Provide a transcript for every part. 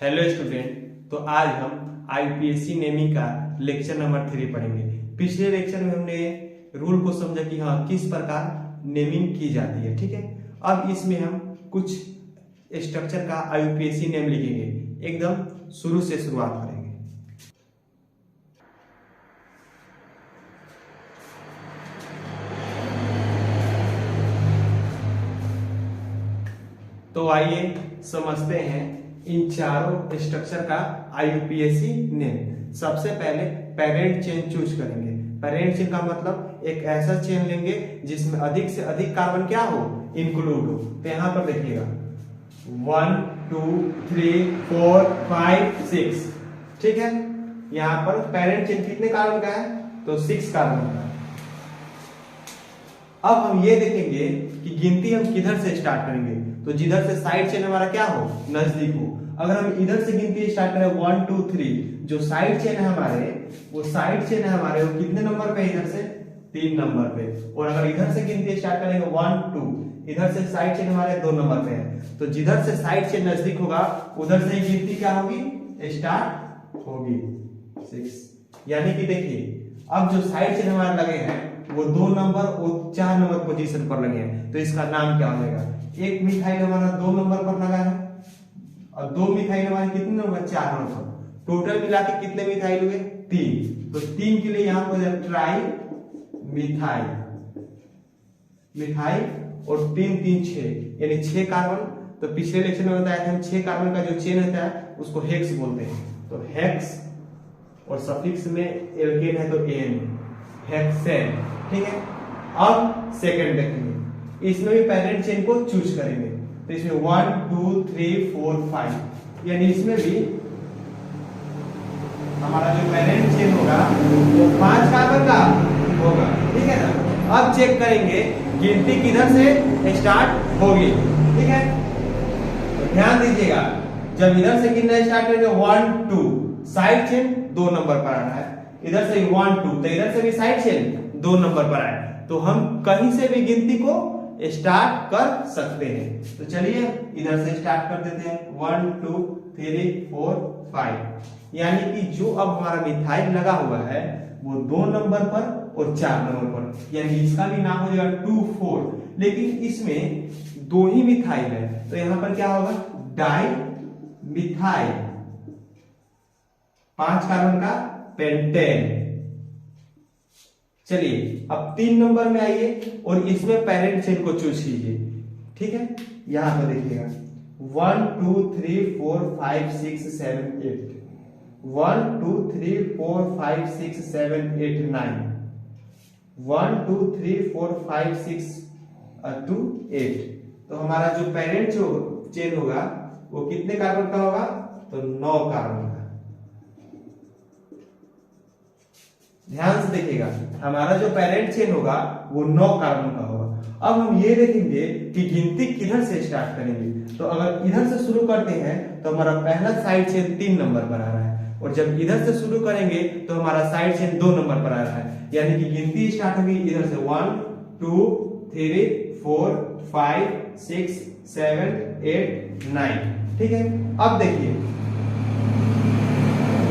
Hello student. तो आज हम आईपीएससी नेमी का लेक्चर नंबर 3 पढ़ेंगे। पिछले लेक्चर में हमने रूल को समझा कि हाँ किस प्रकार नेमिंग की जाती है। ठीक है, अब इसमें हम कुछ स्ट्रक्चर का आईपीएससी नेम लिखेंगे। एकदम शुरू से शुरुआत करेंगे। तो आइए समझते हैं इन चारों स्ट्रक्चर का आईयूपीएसी नेम। सबसे पहले पेरेंट चेन चूज करेंगे। पेरेंट चेन का मतलब एक ऐसा चेन लेंगे जिसमें अधिक से अधिक कार्बन क्या हो, इंक्लूड हो। तो यहां पर देखिएगा 1 2 3 4 5 6। ठीक है, यहां पर पेरेंट चेन कितने कार्बन का है, तो 6 कार्बन का। अब हम ये देखेंगे कि गिनती हम किधर से स्टार्ट करेंगे। तो जिधर से साइड चेन हमारा क्या हो, नजदीक हो। अगर हम इधर से गिनती स्टार्ट करें 1 2 3, जो साइड चेन है हमारे, वो साइड चेन है हमारे, वो कितने नंबर पे, इधर से 3 नंबर पे। और अगर इधर से गिनती स्टार्ट करेंगे 1 2, इधर से साइड चेन हमारे 2 नंबर पे है। तो जिधर से साइड चेन नजदीक होगा उधर से गिनती क्या होगी, स्टार्ट होगी 6। यानी कि देखिए अब जो साइड चेन हमारे लगे हैं वो 2 नंबर और 4 नंबर पोजीशन पर लगे हैं। तो इसका नाम क्या होगा, एक मिथाइल हमारा 2 नंबर पर लगा है और 2 मिथाइल हमारे कितने नंबर, 4 नंबर। टोटल मिला के कितने मिथाइल हुए, 3। तो 3 के लिए यहां पर ट्राई मिथाइल, मिथाइल और 3 3 6 यानी 6 कार्बन। तो पिछले लेक्चर में बताया था हम 6 कार्बन का जो चेन होता है उसको हेक्स बोलते हैं। तो हेक्स और सफिक्स में एल्केन है तो एन, हेक्सेन। ठीक है, अब सेकंड देखेंगे, इसमें भी पेरेंट चेन को चूज करेंगे। तो इसमें 1 2 3 4 5 यानी इसमें भी हमारा जो पेरेंट चेन होगा वो 5 कार्बन का होगा। ठीक है ना। अब चेक करेंगे गिनती किधर से स्टार्ट होगी। ठीक है, तो ध्यान दीजिएगा, जब इधर से गिनना स्टार्ट करेंगे 1 2, साइड चेन 2 नंबर पर आ रहा है। इधर से 1 2, तो इधर से भी साइड चेन 2 नंबर पर आए। तो हम कहीं से भी गिनती को स्टार्ट कर सकते हैं। तो चलिए इधर से स्टार्ट कर देते हैं 1 2 3 4 5। यानी कि जो अब हमारा मिथाइल लगा हुआ है वो 2 नंबर पर और 4 नंबर पर, यानी इसका भी नाम हो जाएगा 2 4। लेकिन इसमें 2 ही मिथाइल है तो यहां पर क्या होगा, डाई मिथाइल, 5 कार्बन का पेंटेन। चलिए अब 3 नंबर में आइए और इसमें पेरेंट चेन को चूज कीजिए। ठीक है, यहां पर देखिएगा 1 2 3 4 5 6 7 8, 1 2 3 4 5 6 7 8 9, 1 2 3 4 5 6 2 8। तो हमारा जो पेरेंट चेन होगा वो कितने कार्बन का होगा, तो 9 कार्बन का। ध्यान से देखिएगा, हमारा जो पेरेंट चेन होगा वो 9 कार्बन का होगा। अब हम ये देखेंगे कि गिनती किधर से स्टार्ट करेंगे। तो अगर इधर से शुरू करते हैं तो हमारा पहला साइड चेन 3 नंबर पर आ रहा है, और जब इधर से शुरू करेंगे तो हमारा साइड चेन 2 नंबर पर आ रहा है। यानी कि गिनती स्टार्ट होगी इधर से 1 2 3 4 5 6 7 8 9। ठीक है, अब देखिए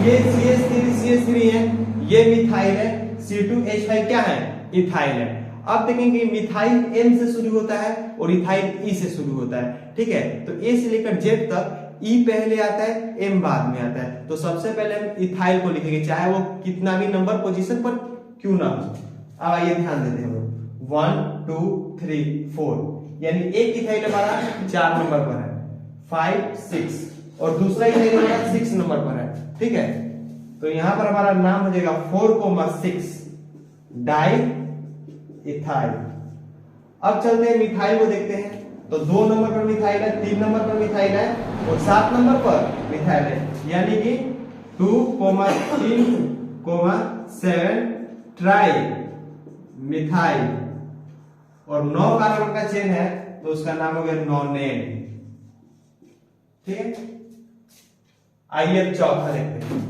ये CH3 है, ये मिथाइल है, C2H5 क्या है, इथाइल है। अब देखेंगे मिथाइल N से शुरू होता है और इथाइल E से शुरू होता है। ठीक है, तो A से लेकर Z तक E पहले आता है, M बाद में आता है। तो सबसे पहले हम इथाइल को लिखेंगे चाहे वो कितना भी नंबर पोजीशन पर क्यों ना हो। अब आइए ध्यान देते हैं, 1 2 3 4 यानी एक इथाइल हमारा 4 नंबर पर है, 5 6 और दूसरा इथाइल हमारा 6 नंबर पर है। ठीक है, तो यहां पर हमारा नाम हो जाएगा 4,6 डाई इथाइल। अब चलते हैं मिथाइल को देखते हैं। तो 2 नंबर पर मिथाइल है, 3 नंबर पर मिथाइल है और 7 नंबर पर मिथाइल है। यानी कि 2,3,7 ट्राई मिथाइल और 9 कार्बन का चेन है तो उसका नाम हो गया नॉनेन। ठीक है, आइए चौथा देखते हैं।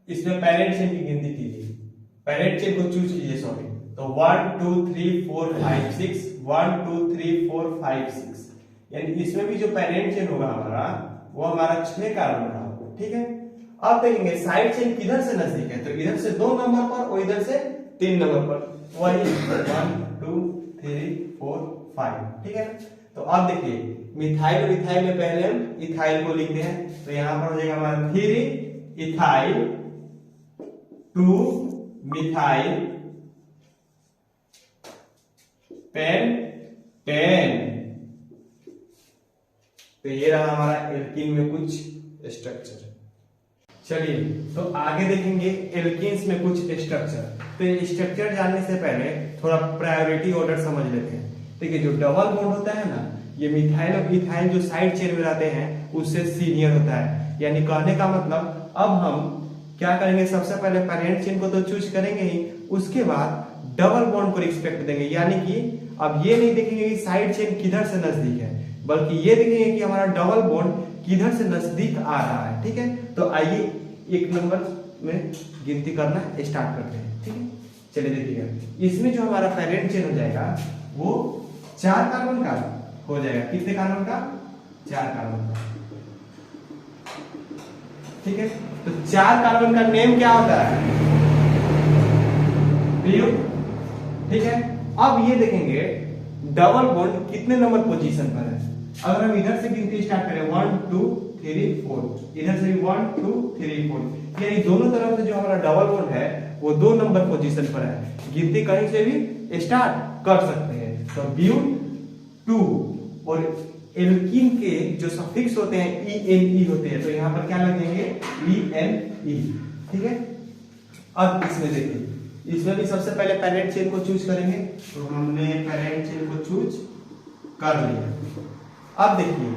इसमें पेरेंट चेन की गिनती कीजिए, पेरेंट चेन को चूज कीजिए, सॉरी। तो 1 2 3 4 5 6, 1 2 3 4 5 6 यानी इसमें भी जो पेरेंट चेन होगा हमारा वो हमारा 6 कार्बन का होगा, ठीक है। अब देखेंगे साइड चेन किधर से नजदीक है, तो इधर से 2 नंबर पर और इधर से 3 नंबर पर, वही 1 2 3 4 5, ठीक है। तो अब देखिए मिथाइल और इथाइल में पहले हम इथाइल को लिखते हैं, तो यहां पर हो जाएगा हमारा 3 इथाइल 2 मिथाइल पेंटेन। तो ये रहा हमारा एल्कीन में कुछ स्ट्रक्चर। चलिए तो आगे देखेंगे एल्कीन्स में कुछ स्ट्रक्चर। तो ये स्ट्रक्चर जानने से पहले थोड़ा प्रायोरिटी ऑर्डर समझ लेते हैं। देखिए जो डबल बॉन्ड होता है ना, ये मिथाइल और इथाइल जो साइड चेन में रहते हैं उससे सीनियर होता है। यानी कहने का मतलब अब हम क्या करेंगे, सबसे पहले पेरेंट चेन को तो चूज करेंगे ही, उसके बाद डबल बॉन्ड को रिस्पेक्ट देंगे। यानी कि अब ये नहीं देखेंगे कि साइड चेन किधर से नजदीक है, बल्कि ये देखेंगे कि हमारा डबल बॉन्ड किधर से नजदीक आ रहा है, ठीक है। तो आइए एक नंबर में गिनती करना स्टार्ट करते हैं, ठीक है। चलिए देखिएगा इसमें जो हमारा पेरेंट चेन हो जाएगा वो 4 कार्बन का हो जाएगा। कितने कार्बन का? 4 कार्बन का, ठीक है। तो 4 कार्बन का नेम क्या होता है? ठीक है। अब ये देखेंगे डबल बॉन्ड कितने नंबर पोजीशन पर है। अगर हम इधर से गिनती स्टार्ट करें 1 2 3 4, इधर से भी 1 2 3 4, यानी दोनों तरफ से जो हमारा डबल बॉन्ड है वो 2 नंबर पोजीशन पर है। गिनती कहीं से भी स्टार्ट कर सकते हैं। तो ब्यूट 2 और एल्कीन के जो सफिक्स होते हैं ENE होते हैं, तो यहां पर क्या लगेंगे ENE, ठीक है। अब इसमें देखिए इसमें भी सबसे पहले पेरेंट चेन को चूज करेंगे, तो हमने पेरेंट चेन को चूज कर लिया। अब देखिए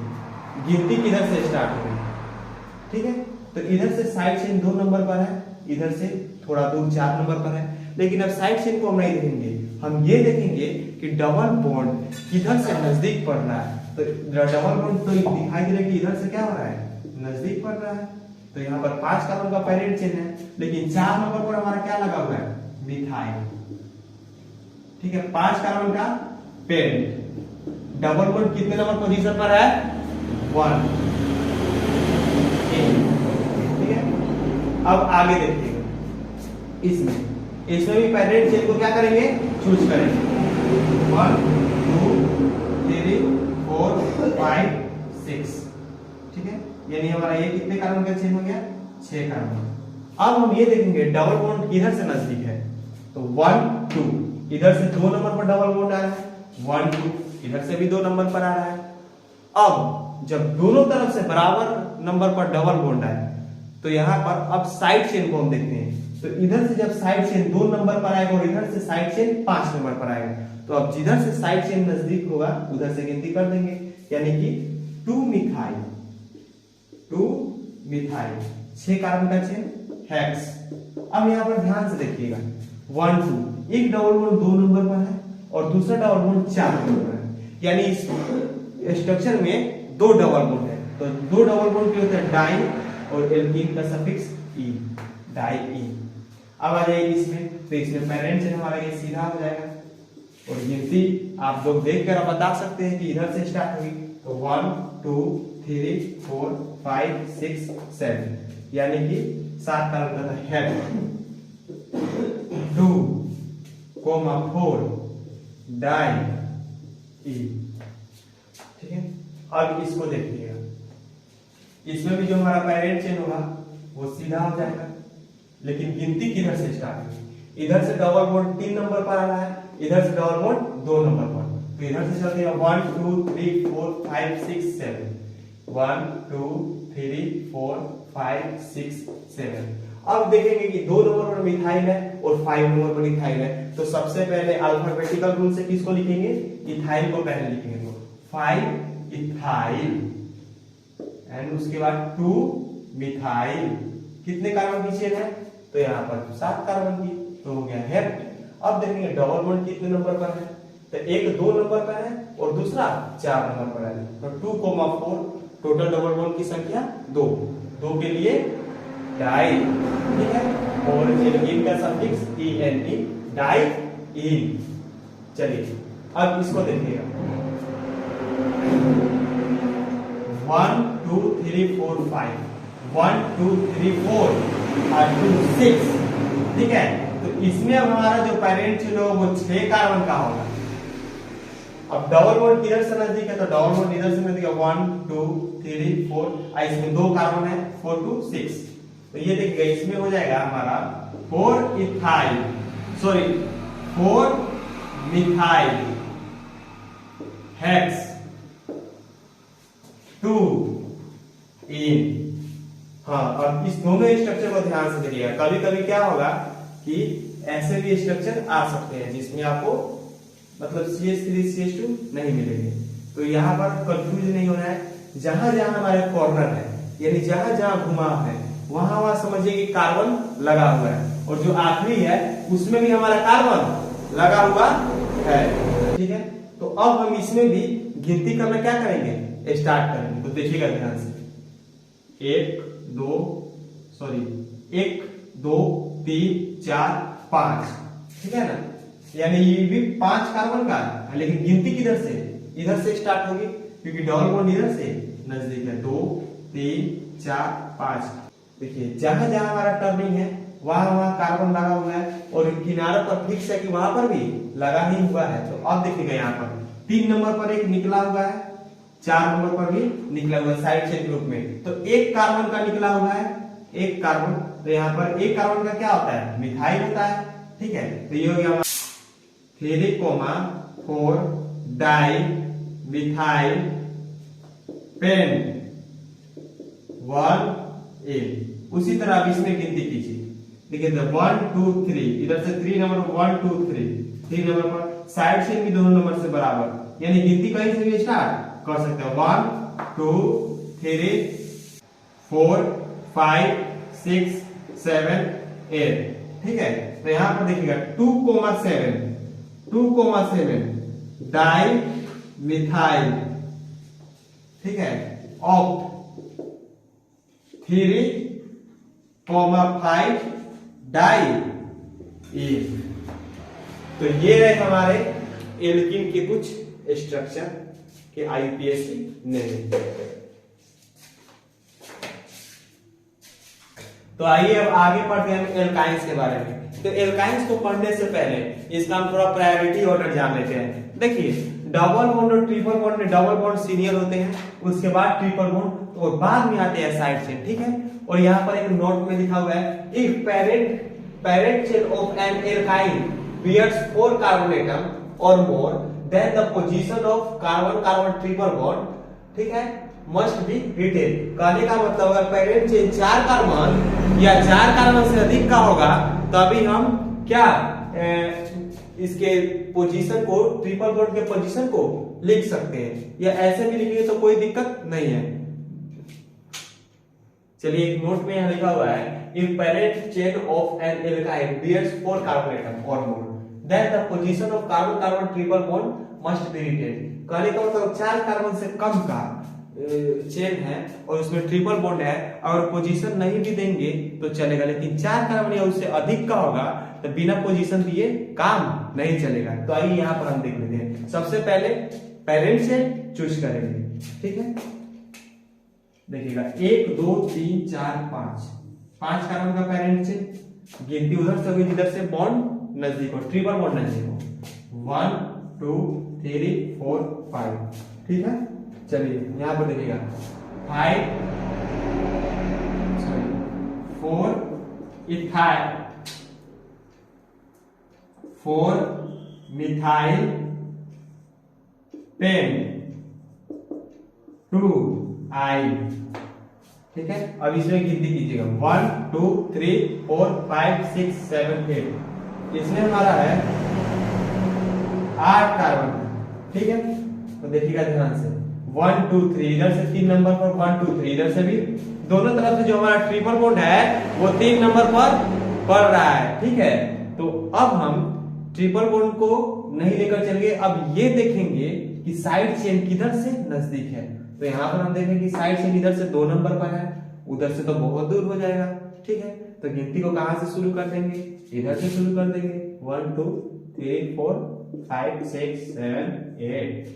गिनती किधर से स्टार्ट होगी, ठीक है। तो इधर से साइड चेन 2 नंबर पर है, इधर से थोड़ा दूर 4 नंबर पर है। लेकिन अब साइड चेन को हम नहीं देखेंगे, हम ये देखेंगे कि डबल बॉन्ड किधर से नजदीक पड़ रहा है। तो डबल बॉन्ड तो दिखाई दे रहा है कि इधर से क्या हो रहा है, नजदीक पड़ रहा है। तो यहाँ पर 5 कार्बन का पेरेंट चेन है, लेकिन 4 नंबर पर हमारा क्या लगा हुआ है, मिथाइल, ठीक है। 5 कार्बन का पेरेंट, डबल बॉन्ड कितने नंबर पोजीशन पर है, 1, ठीक है। अब आगे देखिएगा इसमें भी पेरेंट चेन को क्या करेंगे, चूज करेंगे। 1 2 3 4 5 6, ठीक है। यानी हमारा ये कितने कार्बन का चेन हो गया, 6 कार्बन। अब हम ये देखेंगे डबल बॉन्ड किधर से नजदीक है, तो 1 2, इधर से 2 नंबर पर डबल बॉन्ड आ रहा है, 1 2, इधर से भी 2 नंबर पर आ रहा है। अब जब दोनों तरफ से बराबर नंबर पर डबल बॉन्ड आए, तो यहां पर अब साइड चेन को हम देखते हैं। तो इधर से जब साइड चेन 2 नंबर पर आएगा और इधर से साइड चेन 5 नंबर पर आएगा, तो अब जिधर से साइड चेन नजदीक होगा उधर से गिनती कर देंगे। यानी कि 2 मिथाइल 6 कार्बन का चेन हेक्स। अब यहां पर ध्यान से देखिएगा 1 2, एक डबल बॉन्ड 2 नंबर पर है और दूसरा डबल बॉन्ड 4 नंबर पर है। यानी इस स्ट्रक्चर में 2 डबल बॉन्ड है। तो 2 डबल बॉन्ड क्या होता है, डाई, और एल्कीन का सफिक्स ई, डाई ई। अब आ जाएगी इसमें, तो इसमें पेरेंट चेन हमारा ये सीधा हो जाएगा और गिनती आप लोग देखकर आप बता सकते हैं कि इधर से स्टार्ट होगी। तो 1 2 3 4 5 6 7, यानी कि 7 कार्बन का हेड, 2 4 डाई ई, ठीक है। अब इसको देखिएगा, इसमें भी जो हमारा पेरेंट चेन होगा वो सीधा हो जाएगा, लेकिन गिनती किधर से स्टार्ट होगी, इधर से डबल बॉन्ड 3 नंबर पर आ रहा है, इधर से डबल बॉन्ड 2 नंबर पर। तो इधर से चलते हैं 1 2 3 4 5 6 7, 1 2 3 4 5 6 7। अब देखेंगे कि 2 नंबर पर मिथाइल है और 5 नंबर पर इथाइल है। तो सबसे पहले अल्फाबेटिकल रूल से किसको लिखेंगे, इथाइल को पहले लिखेंगे। तो 5 इथाइल एंड उसके बाद 2 मिथाइल। कितने कार्बन की चेन है, तो यहाँ पर 7 कार्बन की, तो हो गया हेप्ट। अब देखेंगे डबल बॉन्ड कितने नंबर पर है, तो एक 2 नंबर पर है और दूसरा 4 नंबर पर है। तो 2 4, टोटल डबल बॉन्ड की संख्या 2, 2 के लिए डाई, ठीक है। और एल्कीन का सफिक्स ENE, डाई ईन। चलिए अब इसको देखिएगा, 1 2 3 4 5 1 2 3 4 और 2 6, ठीक है। तो इसमें अब हमारा जो पेरेंट चेन होगा वो 6 कार्बन का होगा। अब डबल बॉन्ड किधर से नजदीक है, तो डबल बॉन्ड इधर से नजदीक है 1 2 3 4, इसमें 2 कार्बन है 4 2 6। तो ये देखिएगा इसमें हो जाएगा हमारा 4 इथाइल, सॉरी 4 मिथाइल हेक्स 2 इन। हाँ, और इस दोनों स्ट्रक्चर को ध्यान से देखिएगा। कभी कभी क्या होगा कि ऐसे भी स्ट्रक्चर आ सकते हैं जिसमें आपको मतलब CH3 CH2 नहीं मिलेंगे। तो यहाँ पर कंफ्यूज नहीं होना है। जहां जहां हमारे कॉर्नर है, यानी जहां जहां घुमाव है, वहां वहां समझिए कि कार्बन लगा हुआ है, और जो आखिरी है उसमें भी हमारा कार्बन लगा हुआ है, ठीक है। तो अब हम इसमें भी गिनती करना क्या करेंगे, स्टार्ट करेंगे। तो देखिएगा ध्यान से, 1 2 3 4 5, ठीक है ना। यानी ये भी 5 कार्बन का है, लेकिन गिनती किधर से, इधर से स्टार्ट होगी, क्योंकि डबल बॉन्ड इधर से नजदीक है। 2 3 4 5, देखिए जहां जहां हमारा टर्निंग है वहां वहां कार्बन लगा हुआ है, और किनारों पर फिक्स है कि वहां पर भी लगा ही हुआ है। तो अब देखिएगा यहाँ पर 3 नंबर पर एक निकला हुआ है, 4 नंबर पर भी निकला हुआ है साइड चेन ग्रुप में। तो एक कार्बन का निकला हुआ है, एक कार्बन। तो यहाँ पर एक कार्बन का क्या होता है, मिथाइल होता है, ठीक है। तो ये हो गया 3,4 डाई मिथाइल पेन 1 एन। उसी तरह अब इसमें गिनती कीजिए, देखिए 1 2 3, इधर से 3 नंबर 1 2 3 नंबर पर साइड चेन भी दोनों नंबर से बराबर, यानी गिनती कहीं से भी स्टार्ट कर सकते हैं। 1 2 3 4 5 6 7 8, ठीक है। तो यहां पर देखिएगा 2,7 डाई मिथाइल, ठीक है, ऑक्ट 3,5 डाई ईन। तो ये है हमारे एल्कीन के कुछ स्ट्रक्चर के IUPAC ने। तो आइए अब आगे पढ़ते हैं एल्काइंस के बारे में। तो एल्काइंस को पढ़ने से पहले इसका हम थोड़ा प्रायोरिटी ऑर्डर जान लेते हैं। देखिए डबल बॉन्ड और ट्रिपल बॉन्ड में डबल बॉन्ड सीनियर होते हैं, उसके बाद ट्रिपल बॉन्ड, और बाद में आते हैं साइड चेन, ठीक है। और यहाँ पर एक नोट में लिखा हुआ है, if parent chain of an alkyne bears 4 carbon atom or more, then the position of carbon triple bond, ठीक है, must be written। कहने का मतलब अगर पेरेंट चेन 4 कार्बन या 4 कार्बन से अधिक का होगा तभी हम क्या इसके पोजीशन को, ट्रिपल बॉन्ड के पोजीशन को लिख सकते हैं, या ऐसे भी लिखेंगे तो कोई दिक्कत नहीं है। चलिए एक नोट में यहाँ लिखा हुआ है, if parent chain of an alkyne bears 4 carbon atom or more, then the position of carbon triple bond must be written। कहने का मतलब 4 कार्बन से कम का चेन है और उसमें ट्रिपल बॉन्ड है, और पोजीशन नहीं भी देंगे तो चलेगा, लेकिन 4 कार्बन या उससे अधिक का होगा तो बिना पोजीशन दिए काम नहीं चलेगा। तो आइए यहाँ पर हम देख लेते हैं। सबसे पहले पेरेंट चेन चूज करेंगे, ठीक है। देखिएगा 1 2 3 4 5 कार्बन का पेरेंट चेन, गिनती उधर से होगी जिधर से बॉन्ड नजदीक हो, ट्रिपल बॉन्ड नजदीक हो। 1 2 3 4 5, ठीक है। चलिए यहां पर देखिएगा 4 इथाइल 4 मिथाइल पेन 2 आई, ठीक है। अब इसमें गिनती कीजिएगा 1 2 3 4 5 6 7 8, इसमें हमारा है 8 कार्बन, ठीक है। तो देखिएगा ध्यान से 1 2 3, इधर से 3 नंबर पर 1 2 3, इधर से भी दोनों तरफ से जो हमारा ट्रिपल बॉन्ड है वो 3 नंबर पर पड़ रहा है, ठीक है। तो अब हम ट्रिपल बॉन्ड को नहीं लेकर चलेंगे, अब ये देखेंगे कि साइड चेन किधर से नजदीक है। तो यहाँ पर हम देखेंगे कि साइड चेन इधर से 2 नंबर पर है, उधर से तो बहुत दूर हो जाएगा, ठीक है। तो गिनती को कहां से शुरू कर देंगे, इधर से शुरू कर देंगे। 1 2 3 4 5 6 7 8,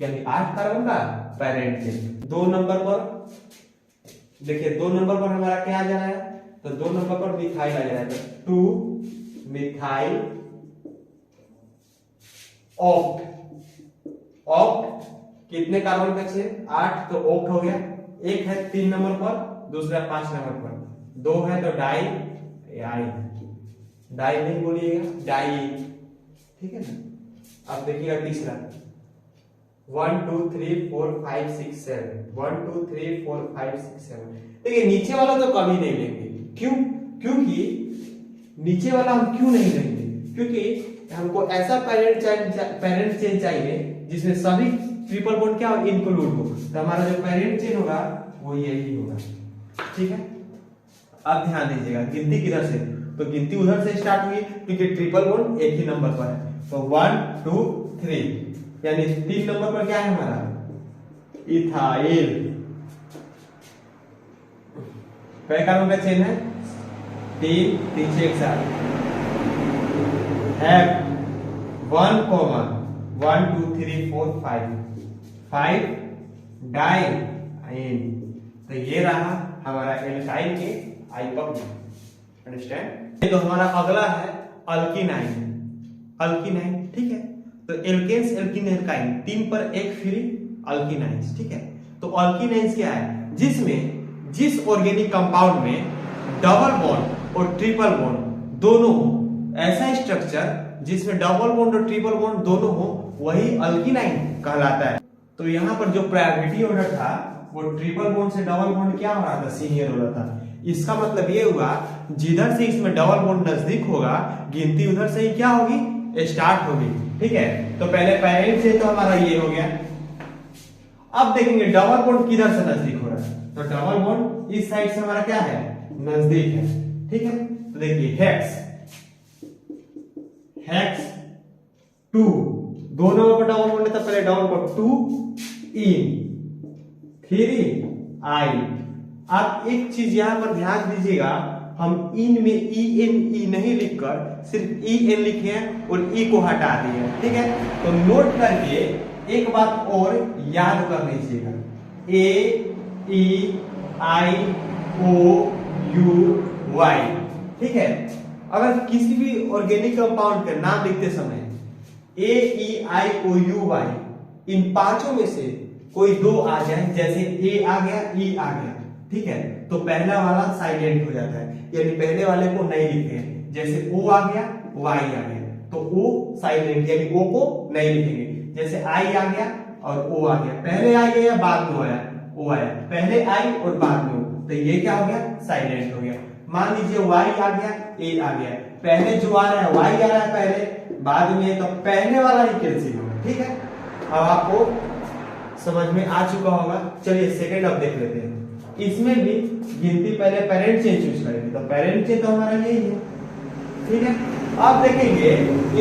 यानी 8 कार्बन का पेरेंट चेन। 2 नंबर पर देखिए, 2 नंबर पर हमारा क्या आ जा रहा है, तो 2 नंबर पर मिथाइल आ जाएगा, 2 मिथाइल ऑक्ट। ऑक्ट कितने कार्बन बचे, 8, तो ऑक्ट हो गया। एक है 3 नंबर पर, दूसरा 5 नंबर पर, 2 है तो डाई, डाई नहीं बोलिएगा, डाई, ठीक है ना। अब देखिएगा तीसरा, 1 2 3 4 5 6 7, 1 2 3 4 5 6 7। देखिए नीचे वाला तो कभी नहीं लेंगे, क्यों, क्योंकि नीचे वाला हम क्यों नहीं लेंगे, क्योंकि हमको ऐसा पेरेंट चेन चाहिए जिसमें सभी ट्रिपल बॉन्ड क्या इंक्लूड हो, तो हमारा जो पेरेंट चेन होगा वो यही होगा, ठीक है। अब ध्यान दीजिएगा गिनती किधर से, तो गिनती उधर से स्टार्ट हुई क्योंकि ट्रिपल बॉन्ड एक ही नंबर पर है, तो 1 2 3, यानी 3 नंबर पर क्या है हमारा, इथाइल। कई कार्बन का चेन है, 3 3 से एक साथ, है 1 1 2 3 4 5 डाई, तो ये रहा हमारा एल्काइल के आइपक, अंडरस्टैंड। तो हमारा अगला है अल्कीनाइन, अल्कीनाइन, ठीक है। तो एल्केन्स, एल्कीन, एल्काइन, 3 पर 1 फ्री अल्कीनाइंस, ठीक है। तो अल्कीनाइंस क्या है, जिसमें जिस ऑर्गेनिक कंपाउंड में डबल बॉन्ड और ट्रिपल बॉन्ड दोनों हो, ऐसा स्ट्रक्चर जिसमें डबल बॉन्ड और ट्रिपल बॉन्ड दोनों हो, वही अल्कीनाइन कहलाता है। तो यहाँ पर जो प्रायोरिटी ऑर्डर था वो ट्रिपल बॉन्ड से डबल बॉन्ड क्या हो रहा था, सीनियर हो रहा था। इसका मतलब ये हुआ जिधर से इसमें डबल बॉन्ड नजदीक होगा, गिनती उधर से ही क्या होगी, स्टार्ट होगी, ठीक है। तो पहले पेरेंट से तो हमारा ये हो गया। अब देखेंगे डबल बॉन्ड किधर से नजदीक हो रहा है, तो डबल बॉन्ड इस साइड से हमारा क्या है, नजदीक है, ठीक है। तो देखिए हेक्स, हेक्स 2, दोनों में डबल बॉन्ड है तो पहले डबल बॉन्ड 2 इन 3 आई। आप एक चीज यहां पर ध्यान दीजिएगा, हम इन में ई नहीं लिखकर सिर्फ ई एन लिखे हैं और ई को हटा दिए, ठीक है। तो नोट करके एक बात और याद कर लीजिएगा, ए ई आई ओ यू वाई, ठीक है। अगर किसी भी ऑर्गेनिक कंपाउंड के नाम लिखते समय ए ई आई ओ यू वाई, इन पांचों में से कोई 2 आ जाए, जैसे ए आ गया, ई आ गया, ठीक है, तो पहला वाला साइलेंट हो जाता है, यानी पहले वाले को नहीं लिखते हैं। जैसे ओ आ गया, वाई आ गया, तो ओ साइलेंट, यानी ओ को नहीं लिखेंगे। जैसे आई आ गया और ओ आ गया, पहले आई गया बाद में आया, ओ आया, पहले आई और बाद में ओ, तो ये क्या हो गया, साइलेंट हो गया। मान लीजिए वाई आ गया, ए आ गया, पहले जो आ रहा है वाई आ रहा है पहले, बाद में, तो पहले वाला ही कैंसिल होगा, ठीक है। अब आपको समझ में आ चुका होगा। चलिए सेकंड अब देख लेते हैं। इसमें भी गिनती पहले पेरेंट चेन चूज करेंगे, तो पेरेंट चेन तो हमारा यही है, ठीक है। अब देखेंगे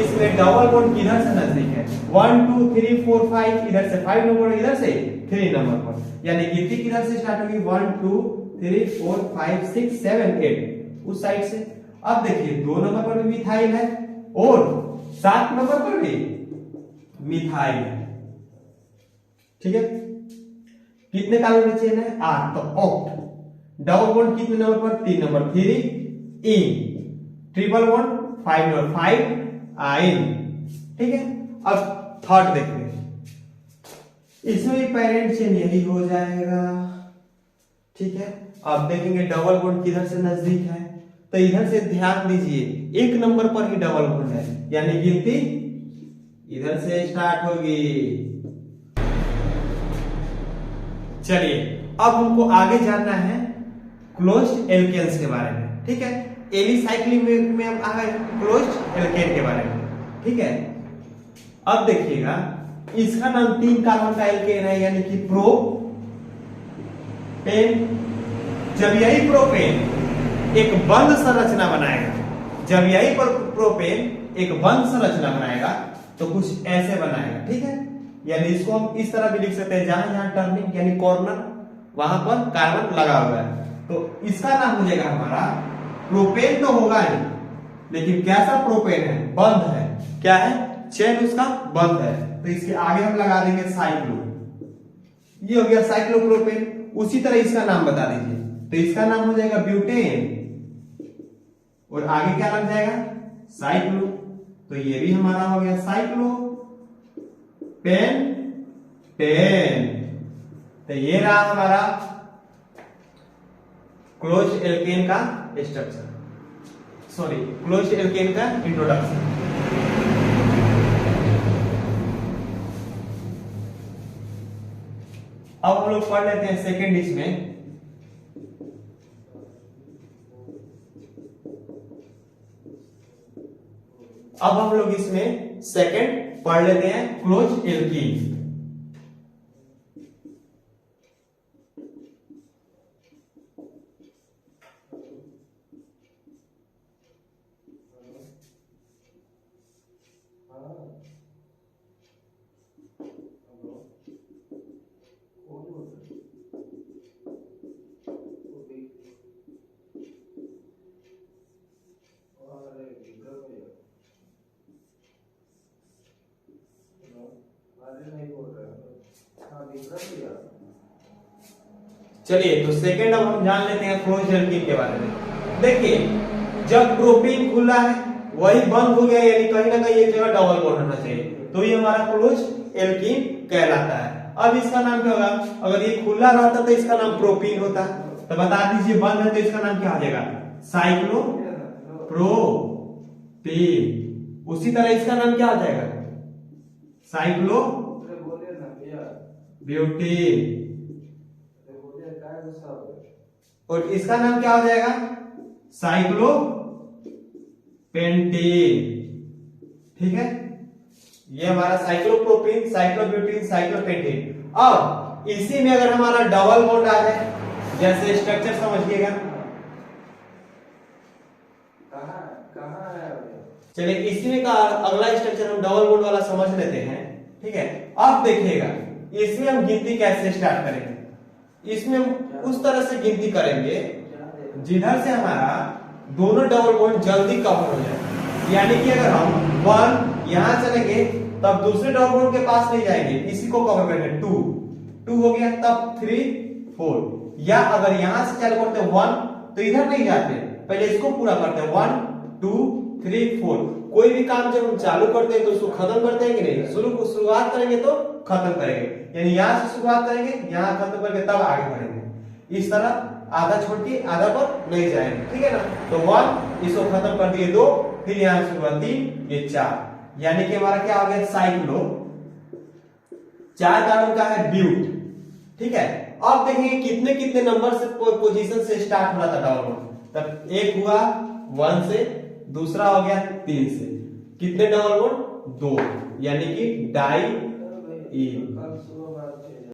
इसमें डबल बॉन्ड किधर से नजदीक है, 1 2 3 4 5, इधर से 5 नंबर, इधर से 3 नंबर पर, यानी गिनती किधर से स्टार्ट होगी, 1 2 3 4 5 6 7 8 उस साइड से। अब देखिए 2 नंबर पर भी मिथाइल है और 7 नंबर पर भी मिथाइल है, ठीक है। कितने कार्बन का चेन है, 8, तो ऑक्ट। डबल बॉन्ड कितने नंबर पर, 3 नंबर, 3 इन, ट्रिपल बॉन्ड 5 नंबर, 5 आइन, ठीक है। अब थर्ड देखते हैं, इसमें भी पेरेंट चेन यही हो जाएगा, ठीक है। अब देखेंगे डबल बॉन्ड किधर से नजदीक है, तो इधर से ध्यान दीजिए 1 नंबर पर ही डबल बॉन्ड है, यानी गिनती इधर से स्टार्ट होगी। चलिए अब हमको आगे जानना है क्लोज्ड एल्केन्स के बारे में, ठीक है। एलिसाइक्लिक में हम आ गए क्लोज्ड एल्केन के बारे में, ठीक है। अब देखिएगा इसका नाम 3 कार्बन का एल्केन है, यानी कि प्रोपेन। जब यही प्रोपेन एक बंद संरचना बनाएगा, जब यही प्रोपेन एक बंद संरचना बनाएगा तो कुछ ऐसे बनाएगा, ठीक है। यानी इसको हम इस तरह भी लिख सकते हैं, जहां यहां टर्निंग यानी कॉर्नर, वहां पर कार्बन लगा हुआ है, तो इसका नाम हो जाएगा हमारा प्रोपेन। तो होगा ही, लेकिन कैसा प्रोपेन है, बंद है, क्या है, चेन उसका बंद है, तो इसके आगे हम लगा देंगे साइक्लो। ये हो गया साइक्लोप्रोपेन। उसी तरह इसका नाम बता दीजिए, तो इसका नाम हो जाएगा ब्यूटेन और आगे क्या लग जाएगा, साइक्लो। तो ये भी हमारा हो गया साइक्लो पेन टेन। तो ये रहा हमारा क्लोज एल्केन का स्ट्रक्चर, सॉरी क्लोज एल्केन का इंट्रोडक्शन। अब हम लोग पढ़ लेते हैं सेकेंड इसमें। अब हम लोग इसमें सेकेंड पढ़ लेते हैं क्लोज एल्कीन। चलिए तो सेकेंड अब हम जान लेते हैं क्लोज एल्कीन के बारे में। देखिए जब प्रोपीन खुला है वही बंद हो गया, यानी कहीं ना कहीं एक जगह डबल बॉन्ड होना चाहिए, तो ये हमारा क्लोज एल्कीन कहलाता है। अब इसका नाम क्या होगा, अगर ये खुला रहता तो इसका नाम प्रोपीन होता, तो बता दीजिए बंद है तो इसका नाम क्या हो जाएगा, साइक्लो प्रोपीन। उसी तरह इसका नाम क्या हो जाएगा, साइक्लो ब्यूटीन। और इसका नाम क्या हो जाएगा, साइक्लो पेंटीन। ठीक है, ये हमारा साइक्लोप्रोपीन, साइक्लोब्यूटीन, साइक्लोपेंटीन। अब इसी में अगर हमारा डबल बॉन्ड आ जाए, जैसे स्ट्रक्चर समझिएगा, चलिए इसी में का अगला स्ट्रक्चर हम डबल बॉन्ड वाला समझ लेते हैं। ठीक है, अब देखिएगा इसमें हम गिनती कैसे स्टार्ट करेंगे। इसमें उस तरह से गिनती करेंगे जिधर से हमारा दोनों डबल बॉन्ड जल्दी कवर हो जाए। यानी कि अगर हम 1 यहां चलेंगे तब दूसरे डबल बॉन्ड के पास नहीं जाएंगे, इसी को कवर करेंगे 2 हो गया, तब 3 4। या अगर यहां से चालू करते 1 तो इधर नहीं जाते, पहले इसको पूरा करते 1 2 3 4। कोई भी काम जब हम चालू करते हैं तो उसको खत्म करते हैं कि नहीं, शुरुआत करेंगे तो खत्म करेंगे, यानी यहां से शुरुआत करेंगे यहां खत्म करके तब आगे बढ़ेंगे। इस तरह आधा छोड़ के आधा पर नहीं जाएंगे, ठीक है ना। तो 1 इसको खत्म कर दिए 2, फिर यहां से हुआ 3, ये 4, यानी कि हमारा क्या हो गया, साइक्लो। 4 कार्बन का है ब्यूट। ठीक है, अब देखेंगे कितने कितने नंबर से पोजीशन से स्टार्ट हो रहा था डबल बॉन्ड। तब एक हुआ 1 से, दूसरा हो गया 3 से, कितने डबल बॉन्ड 2, यानी कि डाई इन।